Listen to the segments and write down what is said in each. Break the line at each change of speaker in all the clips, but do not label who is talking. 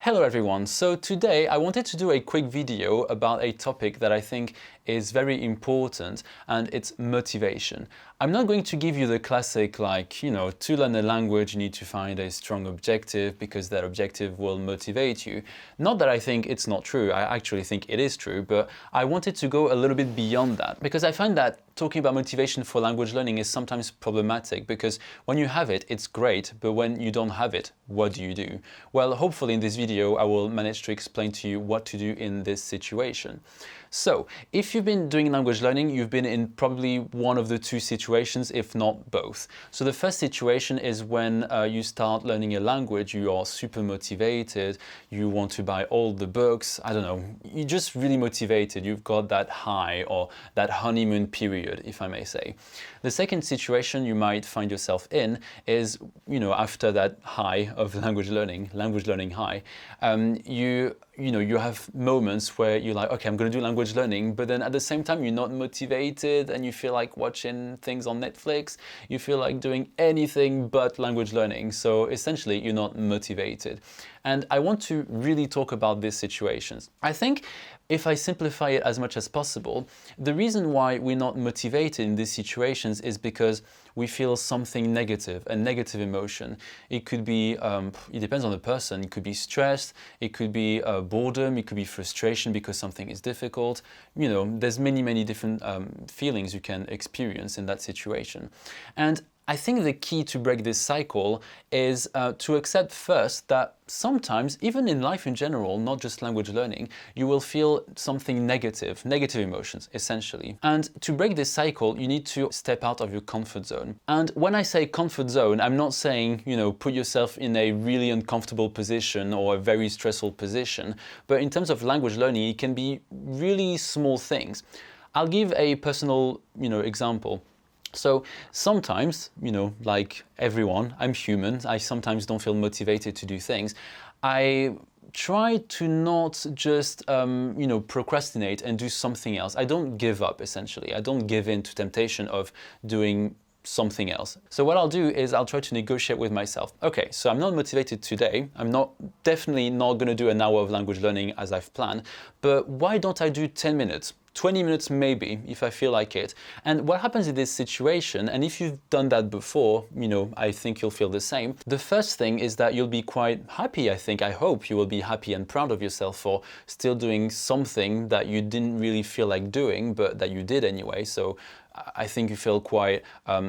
Hello everyone, so today I wanted to do a quick video about a topic that I think is very important, and it's motivation. I'm not going to give you the classic to learn a language you need to find a strong objective because that objective will motivate you. Not that I think it's not true, I actually think it is true, but I wanted to go a little bit beyond that because I find that talking about motivation for language learning is sometimes problematic because when you have it, it's great, but when you don't have it, what do you do? Well, hopefully in this video, I will manage to explain to you what to do in this situation. So, if you've been doing language learning, you've been in probably one of the two situations, if not both. So the first situation is when you start learning a language, you are super motivated, you want to buy all the books, I don't know, you're just really motivated, you've got that high or that honeymoon period, if I may say. The second situation you might find yourself in is, after that high of language learning high, you have moments where you're like, okay, I'm going to do language learning, but then at the same time, you're not motivated and you feel like watching things on Netflix. You feel like doing anything but language learning. So essentially, you're not motivated. And I want to really talk about these situations. I think if I simplify it as much as possible, the reason why we're not motivated in these situations is because we feel something negative, a negative emotion. It could be, it depends on the person, it could be stress, it could be boredom, it could be frustration because something is difficult. There's many different feelings you can experience in that situation. And I think the key to break this cycle is to accept first that sometimes, even in life in general, not just language learning, you will feel something negative emotions, essentially. And to break this cycle, you need to step out of your comfort zone. And when I say comfort zone, I'm not saying, put yourself in a really uncomfortable position or a very stressful position. But in terms of language learning, it can be really small things. I'll give a personal, example. So sometimes, like everyone, I'm human, I sometimes don't feel motivated to do things. I try to not just, procrastinate and do something else. I don't give up, essentially. I don't give in to temptation of doing something else. So what I'll do is I'll try to negotiate with myself. Okay, so I'm not motivated today. I'm definitely not going to do an hour of language learning as I've planned, but why don't I do 10 minutes? 20 minutes maybe, if I feel like it. And what happens in this situation, and if you've done that before, I think you'll feel the same. The first thing is that you'll be quite happy, I hope you will be happy and proud of yourself for still doing something that you didn't really feel like doing, but that you did anyway. So I think you feel quite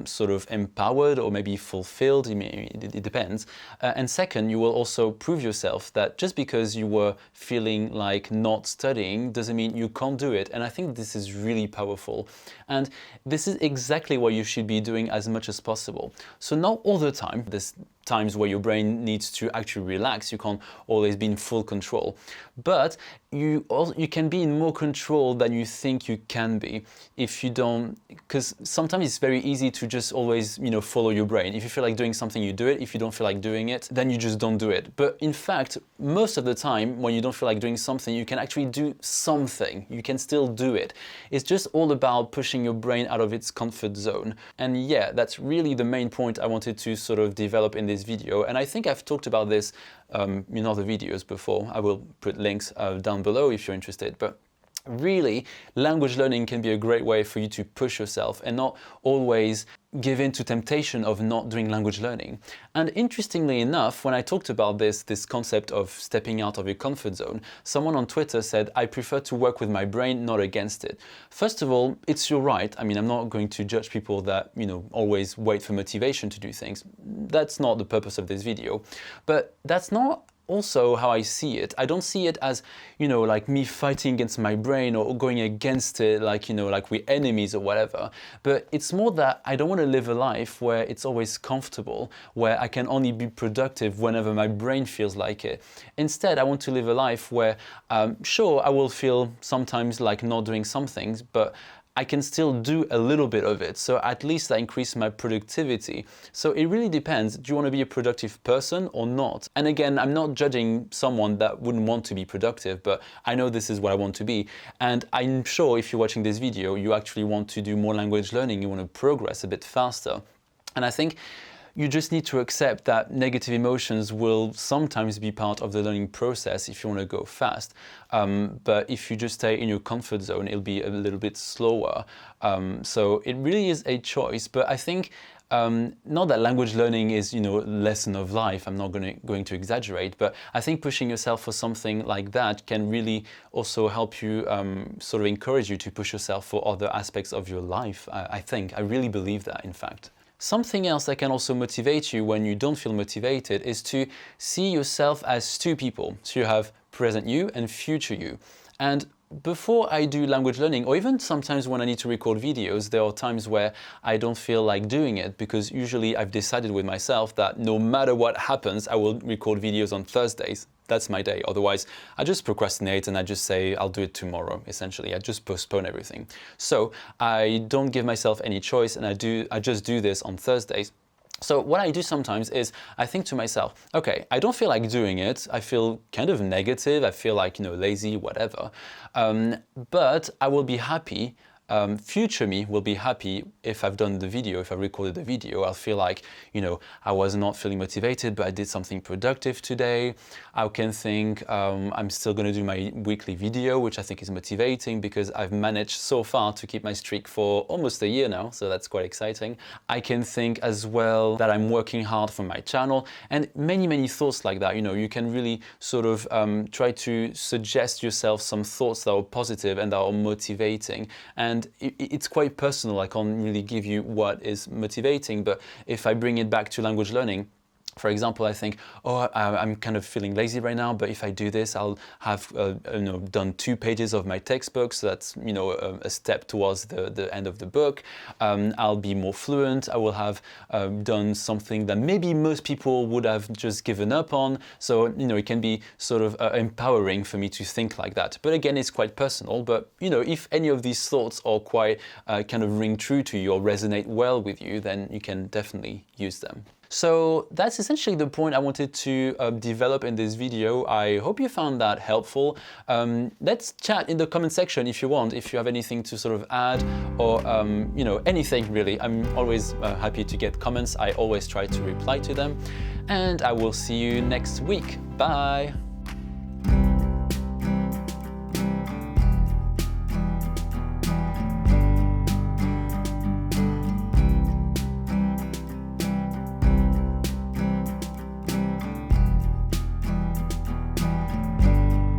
sort of empowered or maybe fulfilled, it depends. And second, you will also prove yourself that just because you were feeling like not studying doesn't mean you can't do it. And I think this is really powerful. And this is exactly what you should be doing as much as possible. So not all the time, there's times where your brain needs to actually relax. You can't always be in full control. But you can be in more control than you think you can be if you don't, because sometimes it's very easy to just always, follow your brain. If you feel like doing something, you do it. If you don't feel like doing it, then you just don't do it. But in fact, most of the time, when you don't feel like doing something, you can actually do something. You can still do it. It's just all about pushing your brain out of its comfort zone. And yeah, that's really the main point I wanted to sort of develop in this video. And I think I've talked about this in other videos before. I will put links down below if you're interested. But really, language learning can be a great way for you to push yourself and not always give in to temptation of not doing language learning. And interestingly enough, when I talked about this concept of stepping out of your comfort zone, someone on Twitter said, I prefer to work with my brain, not against it. First of all, it's your right. I'm not going to judge people that, always wait for motivation to do things. That's not the purpose of this video. But that's not also how I see it. I don't see it as, like me fighting against my brain or going against it like we're enemies or whatever. But it's more that I don't want to live a life where it's always comfortable, where I can only be productive whenever my brain feels like it. Instead, I want to live a life where, sure, I will feel sometimes like not doing some things, but I can still do a little bit of it. So at least I increase my productivity. So it really depends. Do you want to be a productive person or not? And again, I'm not judging someone that wouldn't want to be productive, but I know this is what I want to be. And I'm sure if you're watching this video, you actually want to do more language learning. You want to progress a bit faster. And I think you just need to accept that negative emotions will sometimes be part of the learning process if you want to go fast. But if you just stay in your comfort zone, it'll be a little bit slower. So it really is a choice. But I think not that language learning is, lesson of life. I'm not going to exaggerate, but I think pushing yourself for something like that can really also help you, sort of encourage you to push yourself for other aspects of your life. I really believe that, in fact. Something else that can also motivate you when you don't feel motivated is to see yourself as two people. So you have present you and future you. And before I do language learning, or even sometimes when I need to record videos, there are times where I don't feel like doing it, because usually I've decided with myself that no matter what happens, I will record videos on Thursdays. That's my day. Otherwise, I just procrastinate and I just say, I'll do it tomorrow, essentially. I just postpone everything. So I don't give myself any choice, and I just do this on Thursdays. So what I do sometimes is I think to myself, okay, I don't feel like doing it. I feel kind of negative. I feel like, lazy, whatever. But I will be happy. Future me will be happy if I've done the video, if I recorded the video. I'll feel like, I was not feeling motivated, but I did something productive today. I can think I'm still going to do my weekly video, which I think is motivating because I've managed so far to keep my streak for almost a year now, so that's quite exciting. I can think as well that I'm working hard for my channel, and many, many thoughts like that. You can really sort of try to suggest yourself some thoughts that are positive and that are motivating. And it's quite personal. I can't really give you what is motivating, but if I bring it back to language learning, for example, I think, I'm kind of feeling lazy right now, but if I do this, I'll have done 2 pages of my textbook, so that's a step towards the end of the book. I'll be more fluent. I will have done something that maybe most people would have just given up on. So it can be sort of empowering for me to think like that. But again, it's quite personal. But if any of these thoughts are quite kind of ring true to you or resonate well with you, then you can definitely use them. So that's essentially the point I wanted to develop in this video. I hope you found that helpful. Let's chat in the comment section if you want, if you have anything to sort of add, or anything really. I'm always happy to get comments. I always try to reply to them. And I will see you next week. Bye.